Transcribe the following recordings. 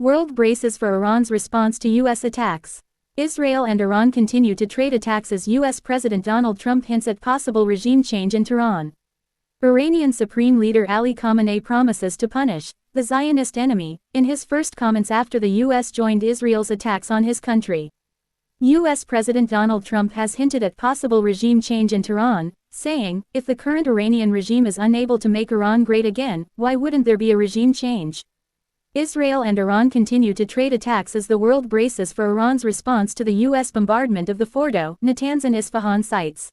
World braces for Iran's response to U.S. attacks. Israel and Iran continue to trade attacks as U.S. President Donald Trump hints at possible regime change in Tehran. Iranian Supreme Leader Ali Khamenei promises to punish the Zionist enemy in his first comments after the U.S. joined Israel's attacks on his country. U.S. President Donald Trump has hinted at possible regime change in Tehran, saying, "If the current Iranian regime is unable to make Iran great again, why wouldn't there be a regime change?" Israel and Iran continue to trade attacks as the world braces for Iran's response to the U.S. bombardment of the Fordow, Natanz and Isfahan sites.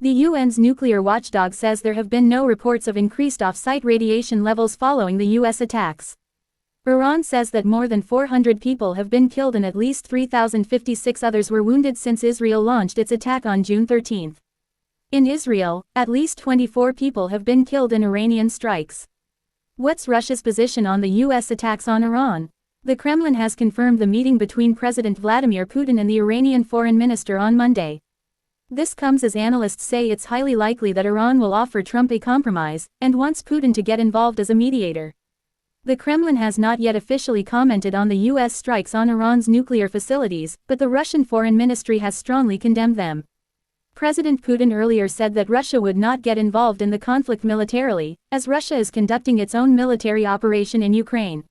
The UN's nuclear watchdog says there have been no reports of increased off-site radiation levels following the U.S. attacks. Iran says that more than 400 people have been killed and at least 3,056 others were wounded since Israel launched its attack on June 13. In Israel, at least 24 people have been killed in Iranian strikes. What's Russia's position on the U.S. attacks on Iran? The Kremlin has confirmed the meeting between President Vladimir Putin and the Iranian foreign minister on Monday. This comes as analysts say it's highly likely that Iran will offer Trump a compromise, and wants Putin to get involved as a mediator. The Kremlin has not yet officially commented on the U.S. strikes on Iran's nuclear facilities, but the Russian Foreign Ministry has strongly condemned them. President Putin earlier said that Russia would not get involved in the conflict militarily, as Russia is conducting its own military operation in Ukraine.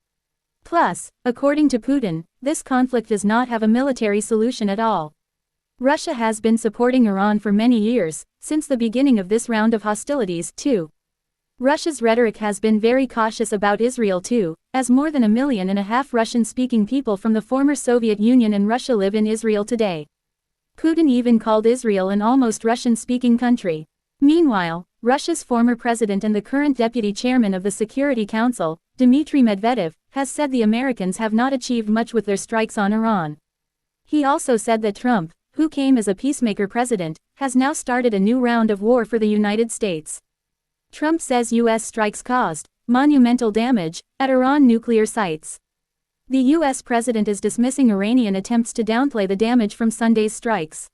Plus, according to Putin, this conflict does not have a military solution at all. Russia has been supporting Iran for many years, since the beginning of this round of hostilities, too. Russia's rhetoric has been very cautious about Israel too, as more than 1.5 million Russian-speaking people from the former Soviet Union and Russia live in Israel today. Putin even called Israel an almost Russian-speaking country. Meanwhile, Russia's former president and the current deputy chairman of the Security Council, Dmitry Medvedev, has said the Americans have not achieved much with their strikes on Iran. He also said that Trump, who came as a peacemaker president, has now started a new round of war for the United States. Trump says U.S. strikes caused monumental damage at Iran nuclear sites. The U.S. president is dismissing Iranian attempts to downplay the damage from Sunday's strikes.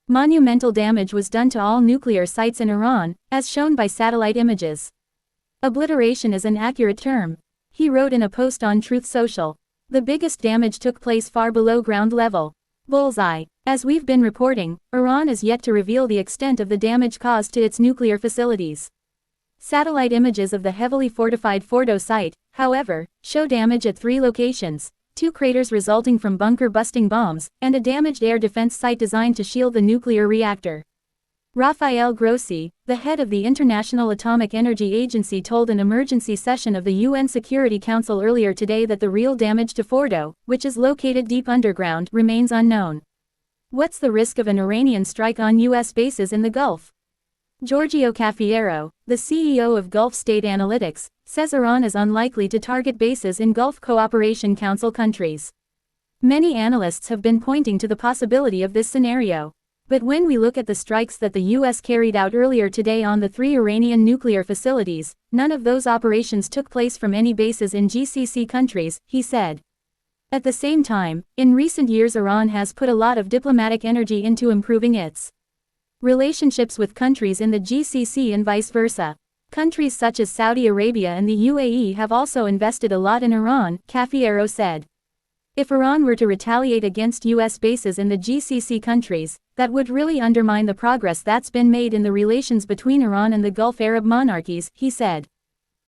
Monumental damage was done to all nuclear sites in Iran, as shown by satellite images. Obliteration is an accurate term, he wrote in a post on Truth Social. The biggest damage took place far below ground level. Bullseye. As we've been reporting, Iran is yet to reveal the extent of the damage caused to its nuclear facilities. Satellite images of the heavily fortified Fordow site, however, show damage at 3 locations, 2 craters resulting from bunker-busting bombs, and a damaged air defense site designed to shield the nuclear reactor. Rafael Grossi, the head of the International Atomic Energy Agency, told an emergency session of the UN Security Council earlier today that the real damage to Fordow, which is located deep underground, remains unknown. What's the risk of an Iranian strike on U.S. bases in the Gulf? Giorgio Cafiero, the CEO of Gulf State Analytics, says Iran is unlikely to target bases in Gulf Cooperation Council countries. Many analysts have been pointing to the possibility of this scenario. But when we look at the strikes that the U.S. carried out earlier today on the 3 Iranian nuclear facilities, none of those operations took place from any bases in GCC countries, he said. At the same time, in recent years Iran has put a lot of diplomatic energy into improving its relationships with countries in the GCC and vice versa. Countries such as Saudi Arabia and the UAE have also invested a lot in Iran, Cafiero said. If Iran were to retaliate against U.S. bases in the GCC countries, that would really undermine the progress that's been made in the relations between Iran and the Gulf Arab monarchies, he said.